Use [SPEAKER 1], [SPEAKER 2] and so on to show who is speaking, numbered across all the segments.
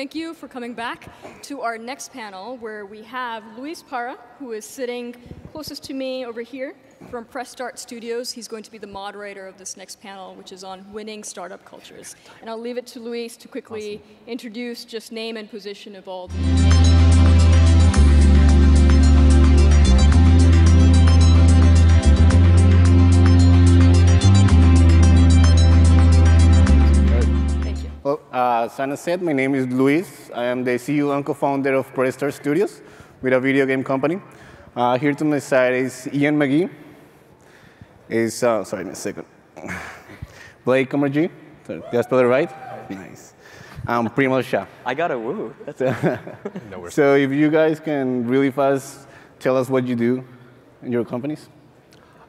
[SPEAKER 1] thank you for coming back to our next panel, where we have Luis Parra, who is sitting closest to me over here from Press Start Studios. He's going to be the moderator of this next panel, which is on winning startup cultures. And I'll leave it to Luis to quickly introduce just name and position of all.
[SPEAKER 2] Well, as Anna said, my name is Luis. I am the CEO and co-founder of Press Start Studios, with a video game company. Here to my side is Ian McGee. Sorry, a second. Blake Commagere. Did I spell it right? Nice. Premal Shah.
[SPEAKER 3] I got a woo. That's
[SPEAKER 2] So if you guys can really fast tell us what you do in your companies.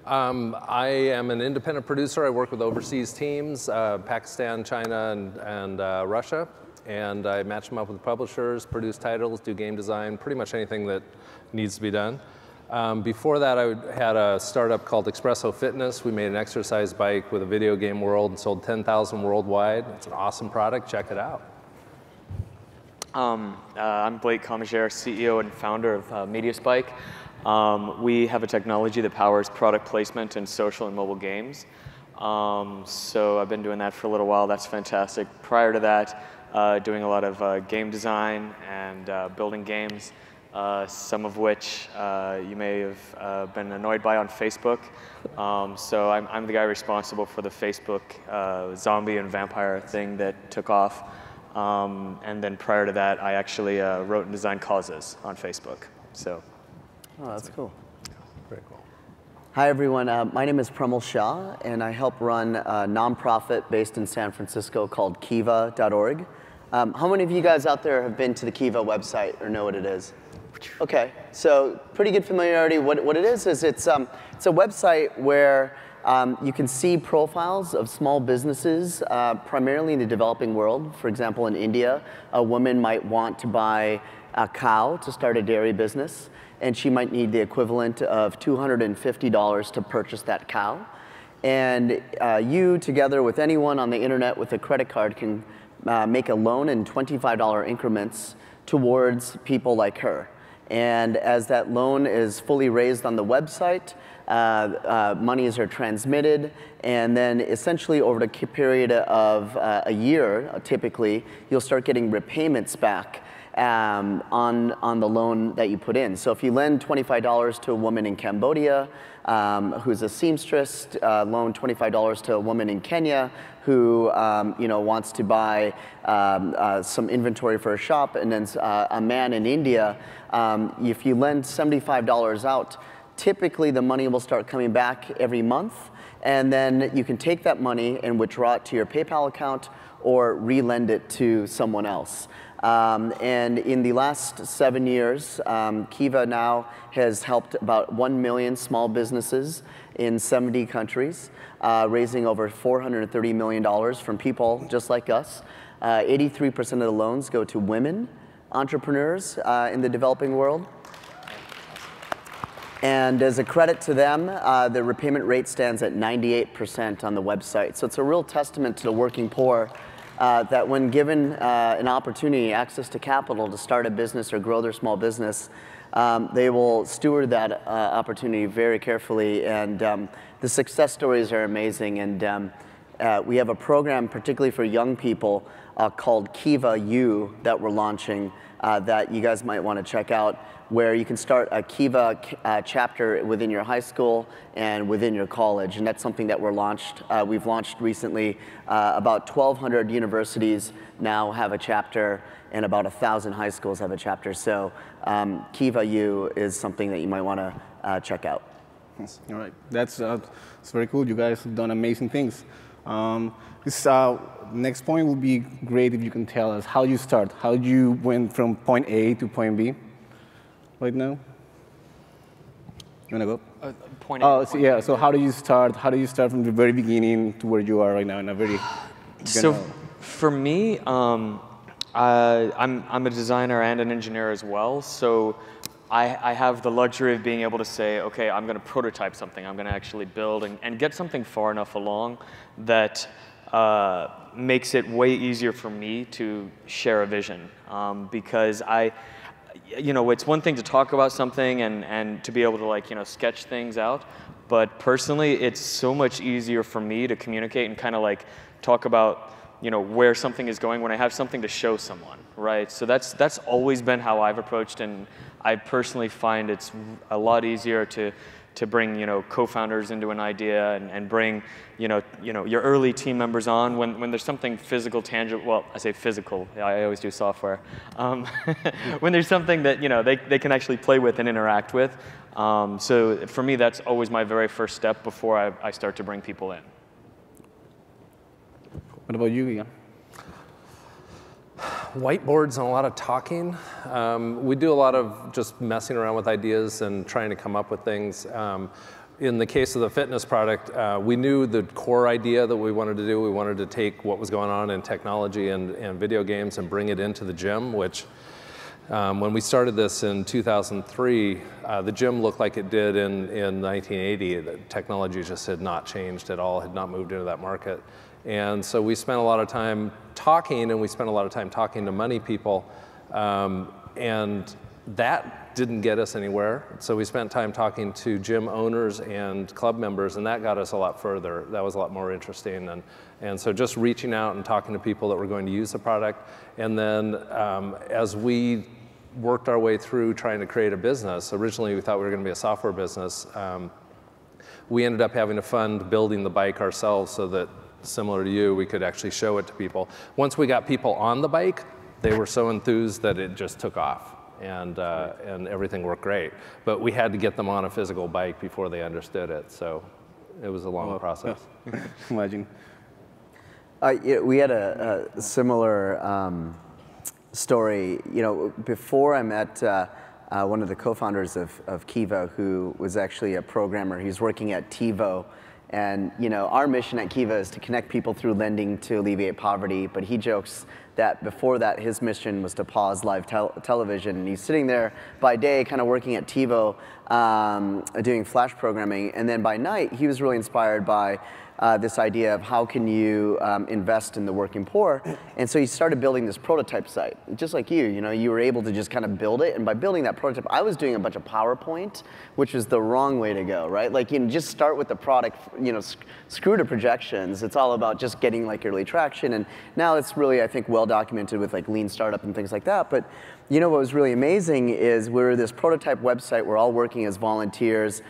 [SPEAKER 4] I am an independent producer. I work with overseas teams, Pakistan, China, and Russia. And I match them up with publishers, produce titles, do game design, pretty much anything that needs to be done. Before that, I had a startup called Expresso Fitness. We made an exercise bike with a video game world and sold 10,000 worldwide. It's an awesome product. Check it out.
[SPEAKER 3] I'm Blake Commagere, CEO and founder of MediaSpike. We have a technology that powers product placement in social and mobile games. So I've been doing that for a little while. That's fantastic. Prior to that, doing a lot of game design and building games, some of which you may have been annoyed by on Facebook. So I'm the guy responsible for the Facebook zombie and vampire thing that took off. And then prior to that, I actually wrote and designed causes on Facebook. So.
[SPEAKER 5] Oh, that's cool.
[SPEAKER 4] Very cool.
[SPEAKER 5] Hi, everyone. My name is Premal Shah, and I help run a nonprofit based in San Francisco called Kiva.org. How many of you guys out there have been to the Kiva website or know what it is? Okay, so pretty good familiarity. What it is it's a website where you can see profiles of small businesses, primarily in the developing world. For example, in India, a woman might want to buy a cow to start a dairy business, and she might need the equivalent of $250 to purchase that cow. And you, together with anyone on the internet with a credit card, can make a loan in $25 increments towards people like her. And as that loan is fully raised on the website, monies are transmitted, and then essentially over the period of a year, typically, you'll start getting repayments back on the loan that you put in. So if you lend $25 to a woman in Cambodia who's a seamstress, loan $25 to a woman in Kenya who wants to buy some inventory for a shop, and then a man in India, if you lend $75 out, typically the money will start coming back every month, and then you can take that money and withdraw it to your PayPal account or re-lend it to someone else. And in the last 7 years, Kiva now has helped about 1 million small businesses in 70 countries, raising over $430 million from people just like us. 83% of the loans go to women entrepreneurs in the developing world. And as a credit to them, the repayment rate stands at 98% on the website. So it's a real testament to the working poor that when given an opportunity, access to capital to start a business or grow their small business, they will steward that opportunity very carefully. And the success stories are amazing. And we have a program, particularly for young people, called Kiva U that we're launching that you guys might want to check out, where you can start a Kiva chapter within your high school and within your college. And that's something that we've launched recently. About 1,200 universities now have a chapter, and about 1,000 high schools have a chapter. So Kiva U is something that you might want to check out.
[SPEAKER 2] All right, that's very cool. You guys have done amazing things. This next point will be great if you can tell us how you start. How you went from point A to point B right now? You want to go?
[SPEAKER 3] Point A.
[SPEAKER 2] So yeah, so how do you start? How do you start from the very beginning to where you are right now in a very
[SPEAKER 3] So for me, I'm a designer and an engineer as well. So I have the luxury of being able to say, okay, I'm going to prototype something. I'm going to actually build and get something far enough along that makes it way easier for me to share a vision, because it's one thing to talk about something and to be able to like, sketch things out, but personally, it's so much easier for me to communicate and kind of like talk about, where something is going when I have something to show someone, right? So that's always been how I've approached, and I personally find it's a lot easier to bring, co-founders into an idea and bring, your early team members on when there's something physical, tangible. Well, I say physical. I always do software. When there's something that they can actually play with and interact with. So for me, that's always my very first step before I start to bring people in.
[SPEAKER 2] What about you, Ian?
[SPEAKER 4] Whiteboards and a lot of talking. We do a lot of just messing around with ideas and trying to come up with things. In the case of the fitness product, we knew the core idea that we wanted to do. We wanted to take what was going on in technology and video games and bring it into the gym, which when we started this in 2003, the gym looked like it did in 1980. The technology just had not changed at all, had not moved into that market. And so we spent a lot of time talking, and we spent a lot of time talking to money people, and that didn't get us anywhere. So we spent time talking to gym owners and club members, and that got us a lot further. That was a lot more interesting. And so just reaching out and talking to people that were going to use the product. And then as we worked our way through trying to create a business, originally we thought we were going to be a software business. We ended up having to fund building the bike ourselves so that, similar to you, we could actually show it to people. Once we got people on the bike, they were so enthused that it just took off, and everything worked great. But we had to get them on a physical bike before they understood it, so it was a long process.
[SPEAKER 2] Imagine.
[SPEAKER 5] We had a similar story. Before I met one of the co-founders of Kiva, who was actually a programmer. He was working at TiVo. And our mission at Kiva is to connect people through lending to alleviate poverty. But he jokes that before that, his mission was to pause live television. And he's sitting there by day, kind of working at TiVo, doing Flash programming. And then by night, he was really inspired by this idea of how can you invest in the working poor. And so he started building this prototype site. Just like you were able to just kind of build it. And by building that prototype, I was doing a bunch of PowerPoint, which was the wrong way to go, right? Like, just start with the product, screw to projections. It's all about just getting like early traction. And now it's really, I think, well documented with like lean startup and things like that. But what was really amazing is we're this prototype website. We're all working as volunteers.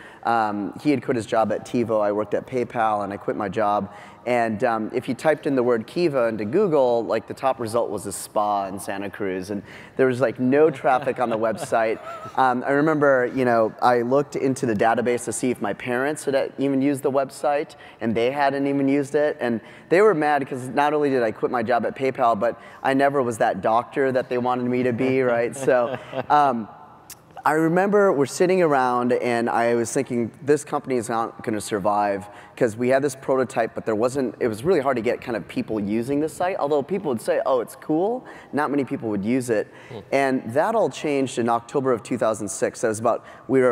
[SPEAKER 5] He had quit his job at TiVo. I worked at PayPal, and I quit my job. And if you typed in the word Kiva into Google, like the top result was a spa in Santa Cruz, and there was like no traffic on the website. I remember, I looked into the database to see if my parents had even used the website, and they hadn't even used it. And they were mad because not only did I quit my job at PayPal, but I never was that doctor that they wanted me to be, right? So. I remember we're sitting around and I was thinking this company is not going to survive because we had this prototype, but it was really hard to get kind of people using the site. Although people would say, oh, it's cool, not many people would use it. And that all changed in October of 2006. We were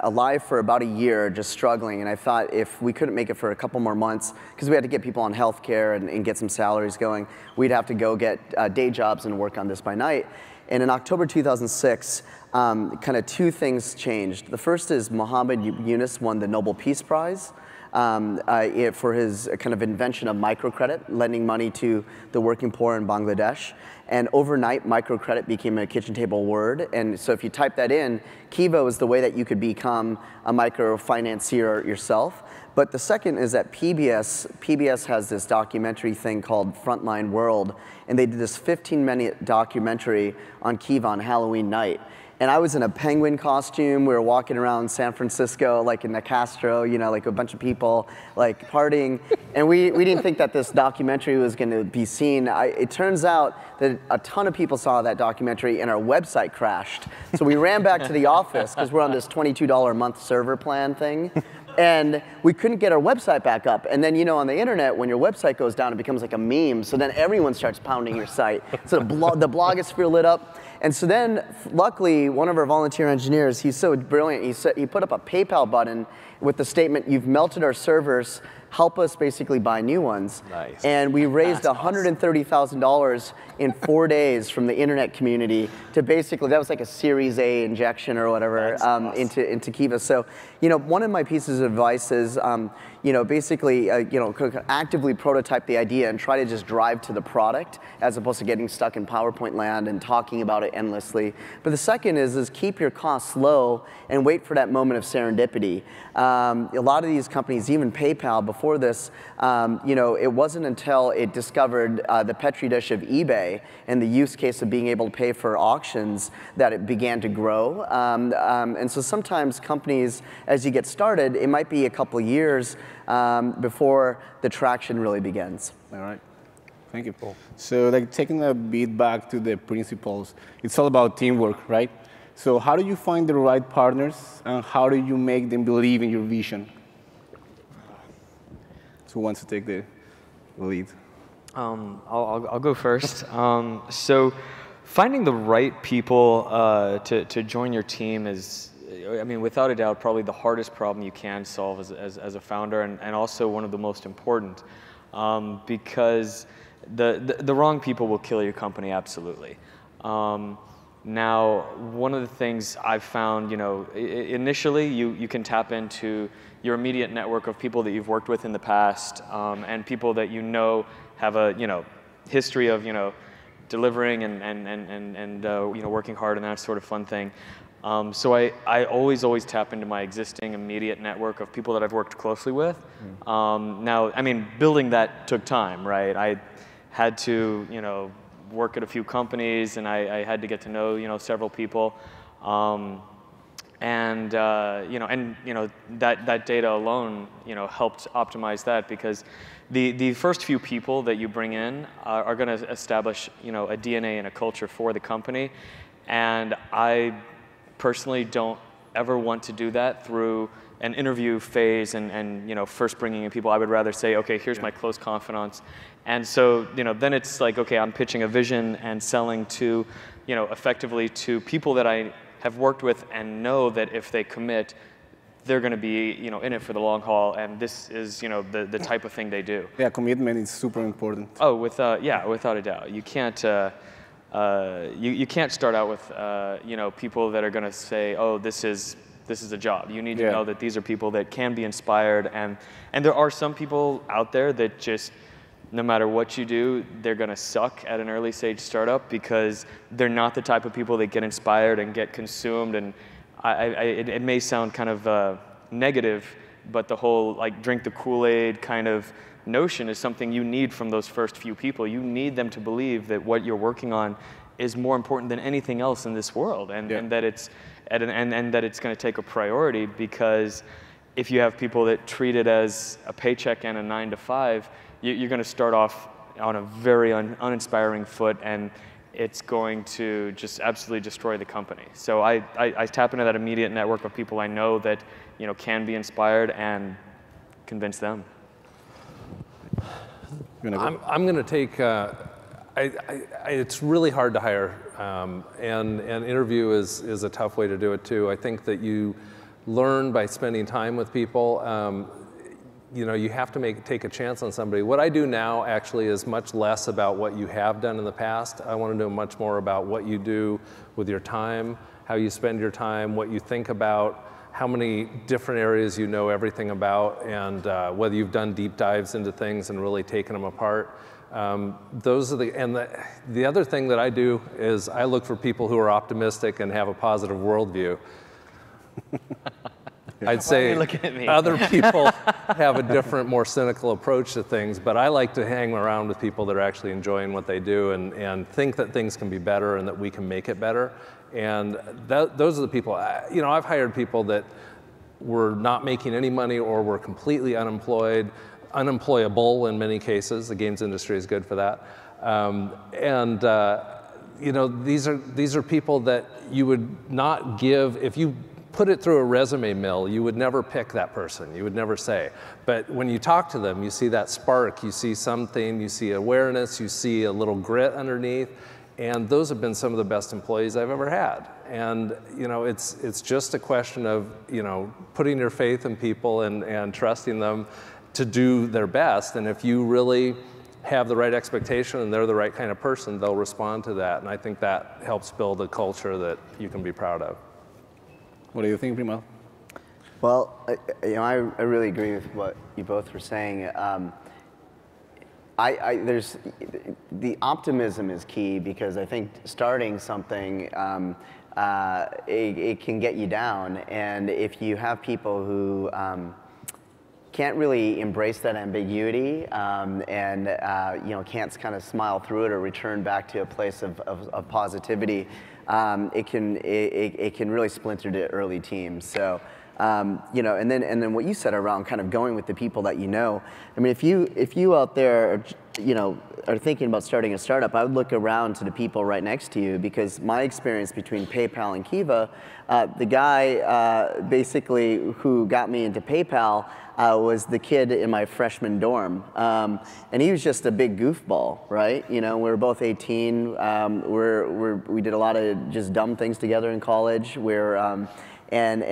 [SPEAKER 5] alive for about a year, just struggling. And I thought if we couldn't make it for a couple more months, because we had to get people on healthcare and get some salaries going, we'd have to go get day jobs and work on this by night. And in October 2006, kind of two things changed. The first is Muhammad Yunus won the Nobel Peace Prize for his kind of invention of microcredit, lending money to the working poor in Bangladesh. And overnight, microcredit became a kitchen table word. And so if you type that in, Kiva was the way that you could become a microfinancier yourself. But the second is that PBS has this documentary thing called Frontline World, and they did this 15-minute documentary on Kiva on Halloween night. And I was in a penguin costume. We were walking around San Francisco, like in the Castro, like a bunch of people, like partying. And we didn't think that this documentary was going to be seen. It turns out that a ton of people saw that documentary and our website crashed. So we ran back to the office because we're on this $22 a month server plan thing. And we couldn't get our website back up. And then, on the internet, when your website goes down, it becomes like a meme. So then everyone starts pounding your site. So the blogosphere lit up. And so then, luckily, one of our volunteer engineers, he's so brilliant, he put up a PayPal button with the statement, "You've melted our servers. help us basically buy new ones.
[SPEAKER 4] Nice.
[SPEAKER 5] And we raised
[SPEAKER 3] That's awesome.
[SPEAKER 5] $130,000 in 4 days from the internet community to basically, that was like a Series A injection or whatever
[SPEAKER 3] Awesome.
[SPEAKER 5] into Kiva. So, you know, one of my pieces of advice is, you know, basically, you know, actively prototype the idea and try to just drive to the product as opposed to getting stuck in PowerPoint land and talking about it endlessly. But the second is keep your costs low and wait for that moment of serendipity. A lot of these companies, even PayPal before this, you know, it wasn't until it discovered the Petri dish of eBay and the use case of being able to pay for auctions that it began to grow. And so sometimes companies, as you get started, it might be a couple years before the traction really begins.
[SPEAKER 2] All right. Thank you. So like taking a beat back to the principles, it's all about teamwork, right? So how do you find the right partners and how do you make them believe in your vision? So who wants to take the lead?
[SPEAKER 3] I'll go first. So finding the right people to join your team is, I mean, without a doubt, probably the hardest problem you can solve as a founder, and also one of the most important, because the wrong people will kill your company, absolutely. Now, one of the things I've found, you know, initially you can tap into your immediate network of people that you've worked with in the past, and people that you know have a, you know, history of, you know, delivering and you know, working hard and that sort of fun thing. So I always tap into my existing immediate network of people that I've worked closely with. Now, I mean, building that took time, right? I had to, you know, work at a few companies, and I had to get to know, you know, several people, and you know, that data alone, you know, helped optimize that, because the first few people that you bring in are going to establish, you know, a DNA and a culture for the company, and I personally don't ever want to do that through an interview phase and you know, first bringing in people. I would rather say, okay, here's my close confidants. And so, you know, then it's like, okay, I'm pitching a vision and selling to, you know, effectively to people that I have worked with and know that if they commit, they're going to be, you know, in it for the long haul, and this is, you know, the type of thing they do.
[SPEAKER 2] Yeah, commitment is super important.
[SPEAKER 3] Oh, yeah, without a doubt. You can't, you can't start out with, you know, people that are going to say, oh, this is a job. You need to know that these are people that can be inspired, and there are some people out there that just, no matter what you do, they're going to suck at an early stage startup because they're not the type of people that get inspired and get consumed. And it may sound kind of negative, but the whole like drink the Kool-Aid kind of notion is something you need from those first few people. You need them to believe that what you're working on is more important than anything else in this world, and that it's and that it's going to take a priority, because if you have people that treat it as a paycheck and a 9-to-5, you're going to start off on a very uninspiring foot, and it's going to just absolutely destroy the company. So I tap into that immediate network of people I know that, you know, can be inspired, and convince them.
[SPEAKER 4] I'm going to take, it's really hard to hire, and interview is a tough way to do it too. I think that you learn by spending time with people. You know, you have to take a chance on somebody. What I do now actually is much less about what you have done in the past. I want to know much more about what you do with your time, how you spend your time, what you think about, how many different areas you know everything about, and whether you've done deep dives into things and really taken them apart. Those are the other thing that I do is I look for people who are optimistic and have a positive worldview. I'd say other people have a different, more cynical approach to things, but I like to hang around with people that are actually enjoying what they do and think that things can be better and that we can make it better. And those are the people, you know, I've hired people that were not making any money or were completely unemployed, unemployable in many cases. The games industry is good for that. You know, these are people that you would not give, if you put it through a resume mill, you would never pick that person. You would never say. But when you talk to them, you see that spark, you see something, you see awareness, you see a little grit underneath. And those have been some of the best employees I've ever had. And you know, it's just a question of, you know, putting your faith in people and trusting them. to do their best. And if you really have the right expectation and they're the right kind of person, they'll respond to that. And I think that helps build a culture that you can be proud of.
[SPEAKER 2] What do you think, Premal?
[SPEAKER 5] Well, I really agree with what you both were saying. There's the optimism is key, because I think starting something it can get you down, and if you have people who can't really embrace that ambiguity and can't kind of smile through it or return back to a place of positivity, it can really splinter to early teams. So. And then what you said around kind of going with the people that you know. I mean, if you out there, are thinking about starting a startup, I would look around to the people right next to you, because my experience between PayPal and Kiva, the guy basically who got me into PayPal was the kid in my freshman dorm, and he was just a big goofball, right? We were both 18. We did a lot of just dumb things together in college. And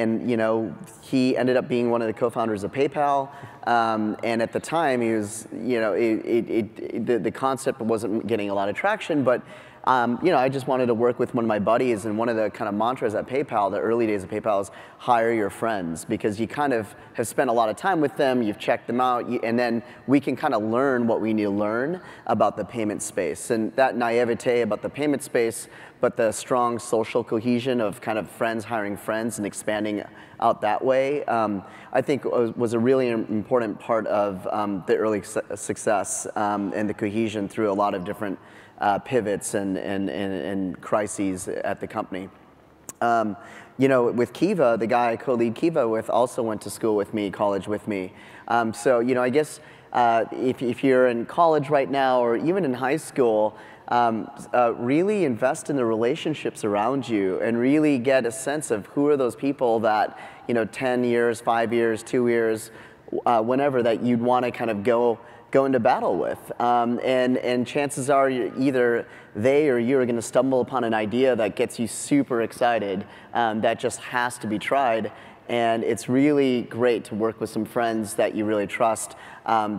[SPEAKER 5] he ended up being one of the co-founders of PayPal, and at the time he was, the concept wasn't getting a lot of traction, but I just wanted to work with one of my buddies, and one of the kind of mantras at PayPal, the early days of PayPal, is hire your friends, because you kind of have spent a lot of time with them, you've checked them out, and then we can kind of learn what we need to learn about the payment space. And that naivete about the payment space, but the strong social cohesion of kind of friends hiring friends and expanding out that way, I think was a really important part of the early success and the cohesion through a lot of different pivots and crises at the company. With Kiva, the guy I co-lead Kiva with also went to school with me, college with me. So I guess if you're in college right now, or even in high school, really invest in the relationships around you and really get a sense of who are those people that 10 years, 5 years, 2 years, whenever, that you'd want to kind of go into battle with. And chances are either they or you are going to stumble upon an idea that gets you super excited, that just has to be tried. And it's really great to work with some friends that you really trust,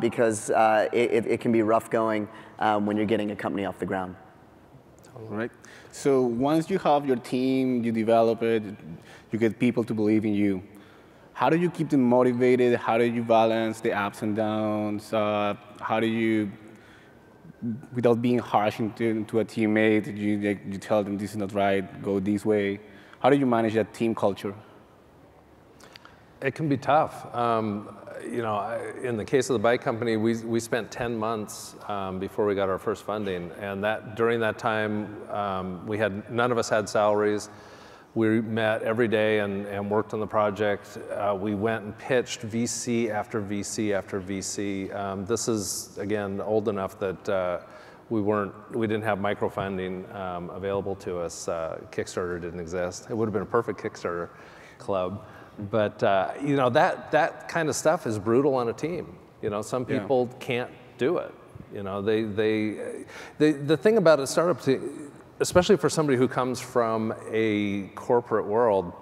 [SPEAKER 5] because it can be rough going when you're getting a company off the ground.
[SPEAKER 2] All right. So once you have your team, you develop it, you get people to believe in you. How do you keep them motivated? How do you balance the ups and downs? How do you, without being harsh to a teammate, you tell them this is not right, go this way? How do you manage that team culture?
[SPEAKER 4] It can be tough. In the case of the bike company, we spent 10 months before we got our first funding, and during that time, none of us had salaries. We met every day and worked on the project. We went and pitched VC after VC after VC. This is, again, old enough that we didn't have microfunding available to us. Kickstarter didn't exist. It would have been a perfect Kickstarter club. But that kind of stuff is brutal on a team. Some people can't do it. The thing about a startup, especially for somebody who comes from a corporate world,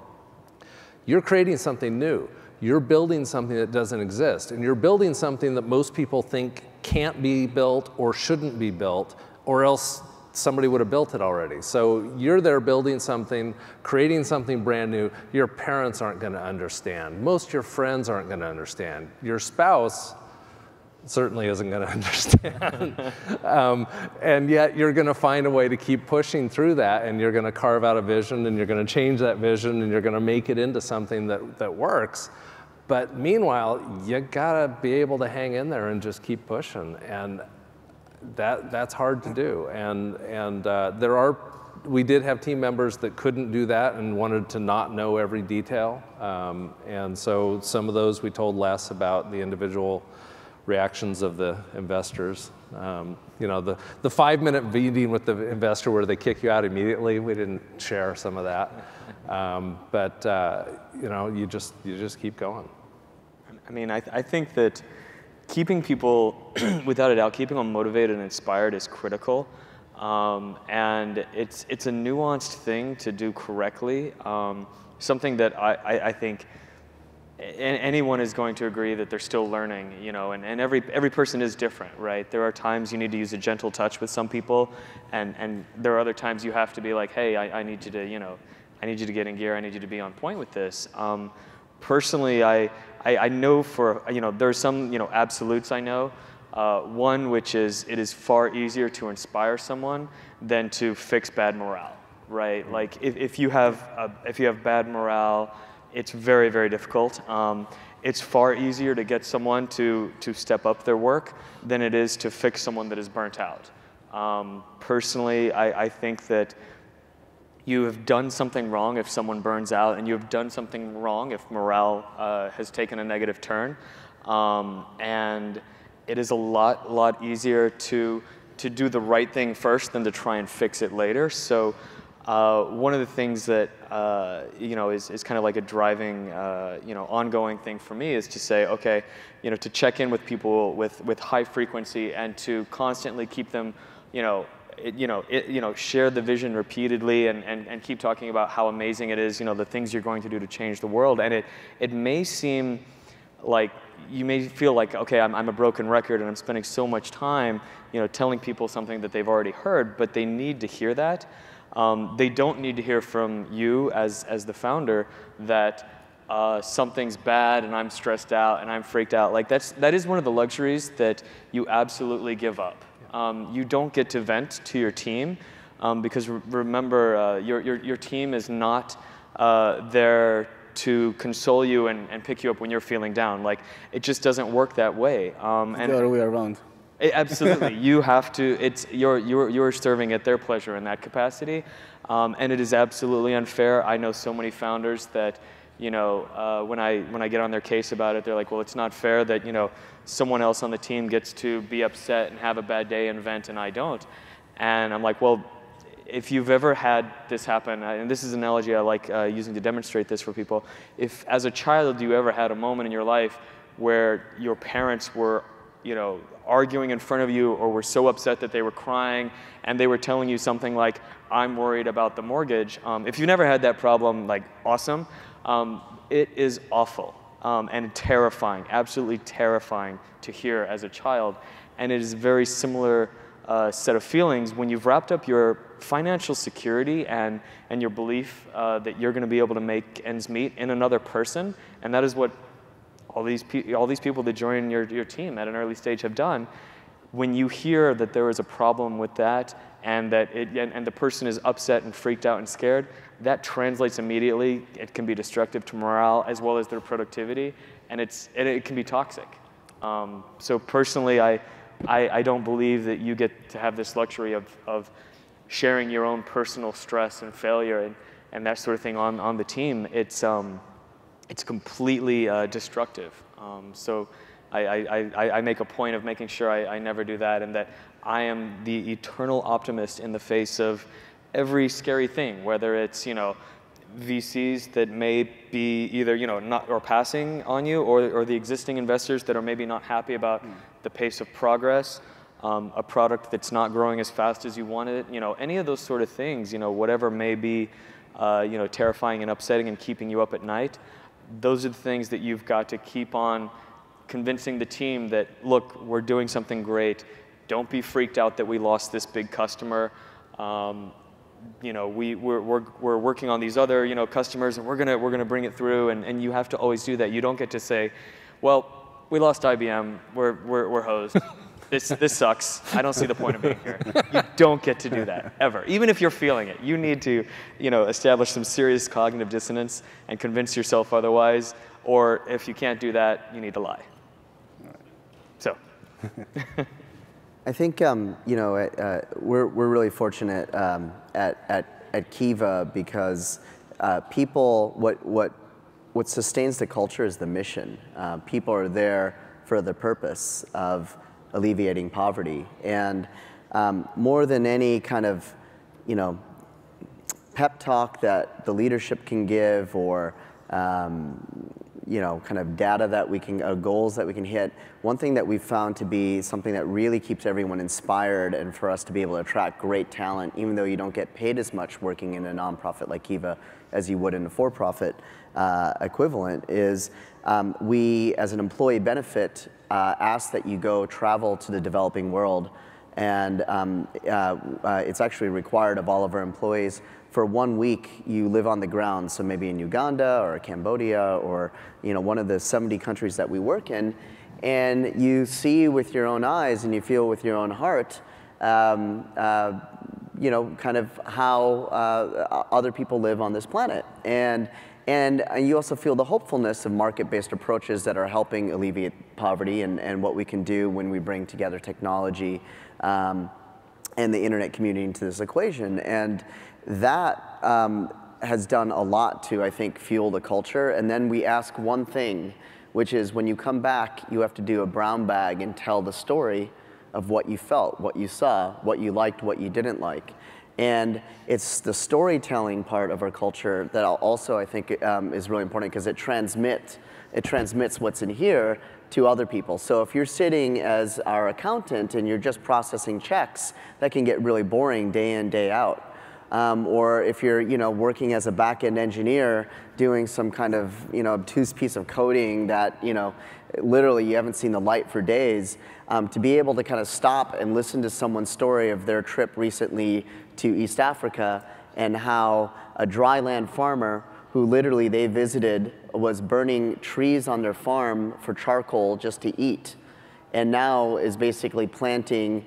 [SPEAKER 4] you're creating something new. You're building something that doesn't exist, and you're building something that most people think can't be built or shouldn't be built, or else somebody would have built it already. So you're there building something, creating something brand new. Your parents aren't going to understand. Most of your friends aren't going to understand. Your spouse certainly isn't going to understand. And yet you're going to find a way to keep pushing through that, and you're going to carve out a vision, and you're going to change that vision, and you're going to make it into something that works. But meanwhile, you got to be able to hang in there and just keep pushing. And that's hard to do, and we did have team members that couldn't do that and wanted to not know every detail, and so some of those we told less about the individual reactions of the investors. The 5-minute meeting with the investor where they kick you out immediately, we didn't share some of that, but you just keep going.
[SPEAKER 3] I mean, I think that keeping people, without a doubt, keeping them motivated and inspired is critical. And it's a nuanced thing to do correctly. Something that I think anyone is going to agree that they're still learning, you know, and every person is different, right? There are times you need to use a gentle touch with some people, and there are other times you have to be like, hey, I need you to, you know, I need you to get in gear, I need you to be on point with this. Personally, I know for, you know, there's some, you know, absolutes I know. One, which is, it is far easier to inspire someone than to fix bad morale, right? Like if you have bad morale, it's very, very difficult. It's far easier to get someone to step up their work than it is to fix someone that is burnt out. Personally, I think that you have done something wrong if someone burns out, and you have done something wrong if morale has taken a negative turn. And it is a lot easier to do the right thing first than to try and fix it later. So one of the things that you know is kind of like a driving you know, ongoing thing for me is to say, okay, you know, to check in with people with high frequency and to constantly keep them, you know, share the vision repeatedly and keep talking about how amazing it is, you know, the things you're going to do to change the world. And it may seem like, you may feel like, okay, I'm a broken record and I'm spending so much time, you know, telling people something that they've already heard, but they need to hear that. They don't need to hear from you as the founder that something's bad and I'm stressed out and I'm freaked out. Like that is one of the luxuries that you absolutely give up. You don't get to vent to your team because remember, your team is not there to console you and pick you up when you're feeling down. Like, it just doesn't work that way.
[SPEAKER 2] And the other way around.
[SPEAKER 3] Absolutely, you have to. You're serving at their pleasure in that capacity, and it is absolutely unfair. I know so many founders that, you know, when I get on their case about it, they're like, well, it's not fair that, you know, someone else on the team gets to be upset and have a bad day and vent, and I don't. And I'm like, well, if you've ever had this happen, and this is an analogy I like using to demonstrate this for people, if as a child you ever had a moment in your life where your parents were, you know, arguing in front of you or were so upset that they were crying and they were telling you something like, I'm worried about the mortgage. If you've never had that problem, like, awesome. It is awful and terrifying, absolutely terrifying to hear as a child. And it is a very similar set of feelings when you've wrapped up your financial security and your belief that you're going to be able to make ends meet in another person. And that is what all these people that join your team at an early stage have done. When you hear that there is a problem with that and that and the person is upset and freaked out and scared, that translates immediately. It can be destructive to morale as well as their productivity, and it can be toxic. So personally, I don't believe that you get to have this luxury of sharing your own personal stress and failure and that sort of thing on the team. It's completely destructive. So I make a point of making sure I never do that, and that I am the eternal optimist in the face of every scary thing, whether it's, you know, VCs that may be either, you know, not or passing on you, or the existing investors that are maybe not happy about the pace of progress, a product that's not growing as fast as you wanted it, you know, any of those sort of things, you know, whatever may be, you know, terrifying and upsetting and keeping you up at night. Those are the things that you've got to keep on convincing the team that, look, we're doing something great. Don't be freaked out that we lost this big customer. You know, we're working on these other, you know, customers, and we're gonna bring it through. And you have to always do that. You don't get to say, well, we lost IBM. We're hosed. This sucks. I don't see the point of being here. You don't get to do that, ever. Even if you're feeling it, you need to, you know, establish some serious cognitive dissonance and convince yourself otherwise. Or if you can't do that, you need to lie. So.
[SPEAKER 5] I think you know, we're really fortunate at Kiva because people, what sustains the culture is the mission. People are there for the purpose of alleviating poverty, and more than any kind of, you know, pep talk that the leadership can give, or kind of data that we can, goals that we can hit, one thing that we've found to be something that really keeps everyone inspired and for us to be able to attract great talent, even though you don't get paid as much working in a nonprofit like Kiva as you would in a for-profit equivalent, is we, as an employee benefit, ask that you go travel to the developing world. And it's actually required of all of our employees. For 1 week, you live on the ground, so maybe in Uganda or Cambodia or one of the 70 countries that we work in, and you see with your own eyes and you feel with your own heart, kind of how other people live on this planet. And you also feel the hopefulness of market-based approaches that are helping alleviate poverty and what we can do when we bring together technology and the internet community into this equation. And that has done a lot to, I think, fuel the culture. And then we ask one thing, which is when you come back, you have to do a brown bag and tell the story of what you felt, what you saw, what you liked, what you didn't like. And it's the storytelling part of our culture that also, I think, is really important because it transmits what's in here to other people. So if you're sitting as our accountant and you're just processing checks, that can get really boring day in, day out. Or if you're working as a back-end engineer doing some kind of obtuse piece of coding that literally you haven't seen the light for days, to be able to kind of stop and listen to someone's story of their trip recently to East Africa and how a dryland farmer who literally they visited was burning trees on their farm for charcoal just to eat, and now is basically planting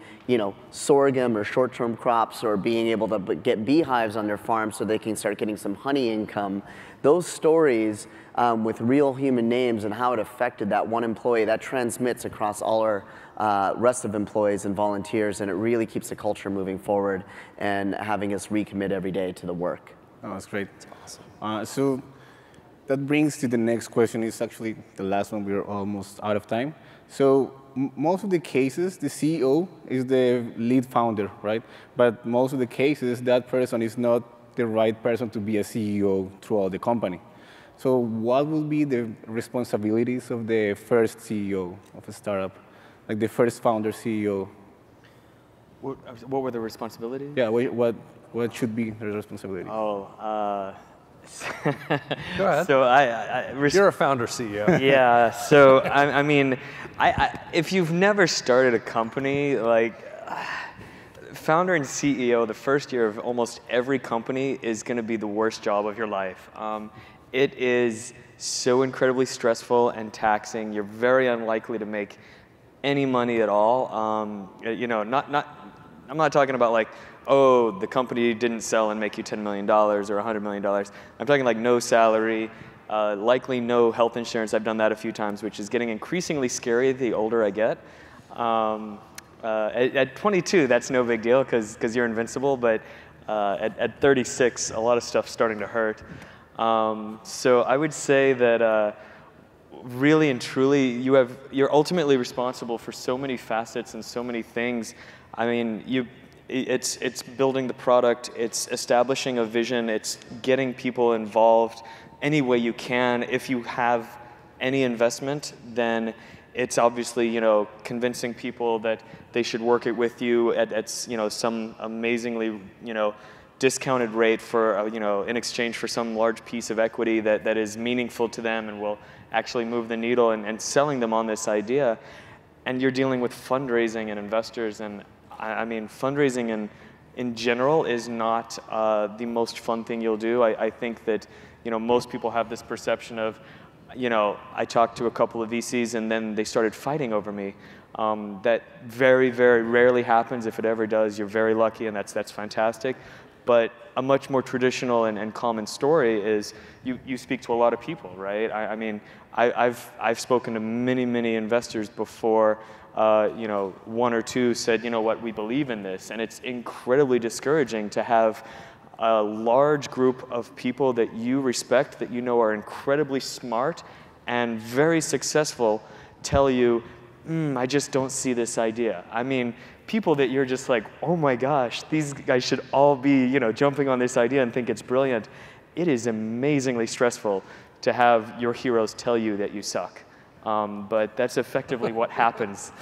[SPEAKER 5] sorghum or short-term crops or being able to get beehives on their farm so they can start getting some honey income. Those stories with real human names and how it affected that one employee, that transmits across all our rest of employees and volunteers, and it really keeps the culture moving forward and having us recommit every day to the work.
[SPEAKER 2] Oh, that's great. That's awesome. So that brings to the next question. It's actually the last one. We're almost out of time. So most of the cases, the CEO is the lead founder, right? But most of the cases, that person is not the right person to be a CEO throughout the company. So what will be the responsibilities of the first CEO of a startup, like the first founder CEO?
[SPEAKER 3] What were the responsibilities?
[SPEAKER 2] Yeah, what should be the responsibility?
[SPEAKER 3] Oh,
[SPEAKER 4] Go ahead.
[SPEAKER 3] So
[SPEAKER 4] you're a founder CEO.
[SPEAKER 3] Yeah. So I mean, if you've never started a company, like founder and CEO, the first year of almost every company is going to be the worst job of your life. It is so incredibly stressful and taxing. You're very unlikely to make any money at all. I'm not talking about like, oh, the company didn't sell and make you $10 million or $100 million. I'm talking like no salary, likely no health insurance. I've done that a few times, which is getting increasingly scary the older I get. At 22, that's no big deal because you're invincible, but at 36, a lot of stuff's starting to hurt. So I would say that really and truly, you're ultimately responsible for so many facets and so many things. I mean, it's building the product, it's establishing a vision, it's getting people involved any way you can. If you have any investment, then it's obviously convincing people that they should work it with you at some amazingly discounted rate for in exchange for some large piece of equity that is meaningful to them and will actually move the needle, and selling them on this idea. And you're dealing with fundraising and investors, and I mean, fundraising in general is not the most fun thing you'll do. I think that most people have this perception of, I talked to a couple of VCs and then they started fighting over me. That very, very rarely happens. If it ever does, you're very lucky, and that's fantastic. But a much more traditional and common story is you speak to a lot of people, right? I mean, I've spoken to many investors before. One or two said, what, we believe in this. And it's incredibly discouraging to have a large group of people that you respect, that are incredibly smart and very successful, tell you, I just don't see this idea. I mean, people that you're just like, oh my gosh, these guys should all be, jumping on this idea and think it's brilliant. It is amazingly stressful to have your heroes tell you that you suck. But that's effectively what happens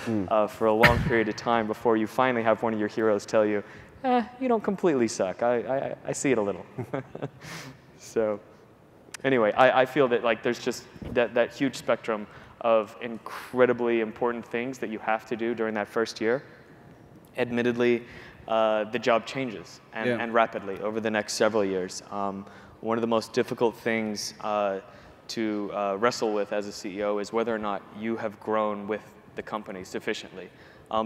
[SPEAKER 3] for a long period of time before you finally have one of your heroes tell you, you don't completely suck. I see it a little. So anyway, I feel that like there's just that huge spectrum of incredibly important things that you have to do during that first year. Admittedly, the job changes and rapidly over the next several years. One of the most difficult things to wrestle with as a CEO is whether or not you have grown with the company sufficiently.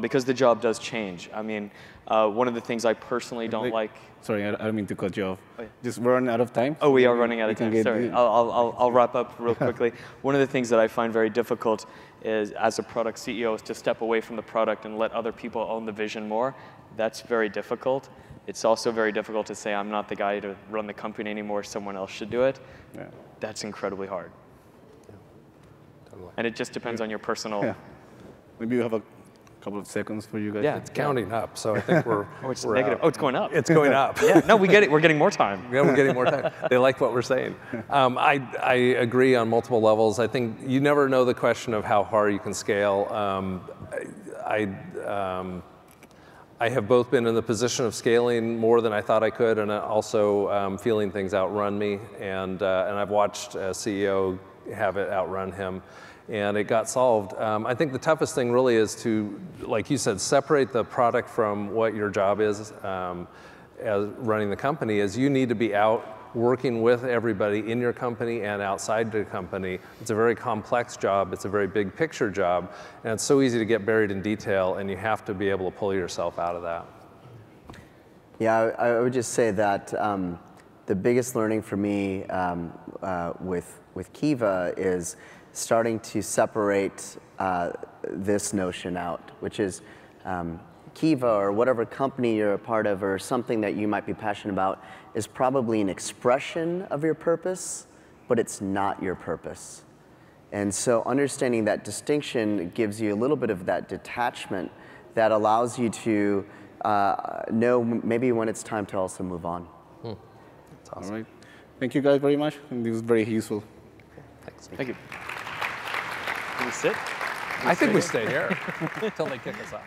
[SPEAKER 3] Because the job does change. I mean, one of the things I personally don't like.
[SPEAKER 2] Sorry, I don't mean to cut you off. Oh, yeah. Just run out of time.
[SPEAKER 3] Oh, we are running out of time. Sorry, I'll wrap up real quickly. One of the things that I find very difficult is, as a product CEO, is to step away from the product and let other people own the vision more. That's very difficult. It's also very difficult to say, I'm not the guy to run the company anymore, someone else should do it. Yeah. That's incredibly hard. Yeah. Totally. And it just depends on your personal. Yeah.
[SPEAKER 2] Maybe you have a couple of seconds for you guys.
[SPEAKER 4] Yeah, it's counting up, so I think we're.
[SPEAKER 3] Oh, it's negative. Oh, it's going up.
[SPEAKER 4] It's going up.
[SPEAKER 3] Yeah, no, we get it. We're getting more time.
[SPEAKER 4] Yeah, we're getting more time. They like what we're saying. I agree on multiple levels. I think you never know the question of how hard you can scale. I have both been in the position of scaling more than I thought I could, and also feeling things outrun me. And I've watched a CEO have it outrun him. And it got solved. I think the toughest thing really is to, like you said, separate the product from what your job is as running the company. Is you need to be out working with everybody in your company and outside the company. It's a very complex job. It's a very big picture job. And it's so easy to get buried in detail, and you have to be able to pull yourself out of that.
[SPEAKER 5] Yeah, I would just say that the biggest learning for me with Kiva is starting to separate this notion out, which is Kiva or whatever company you're a part of or something that you might be passionate about is probably an expression of your purpose, but it's not your purpose. And so understanding that distinction gives you a little bit of that detachment that allows you to know maybe when it's time to also move on.
[SPEAKER 4] That's awesome.
[SPEAKER 2] All right. Thank you guys very much. This was very useful.
[SPEAKER 3] Thanks. Thank you. Can we sit?
[SPEAKER 4] I think we stay here until they kick us off.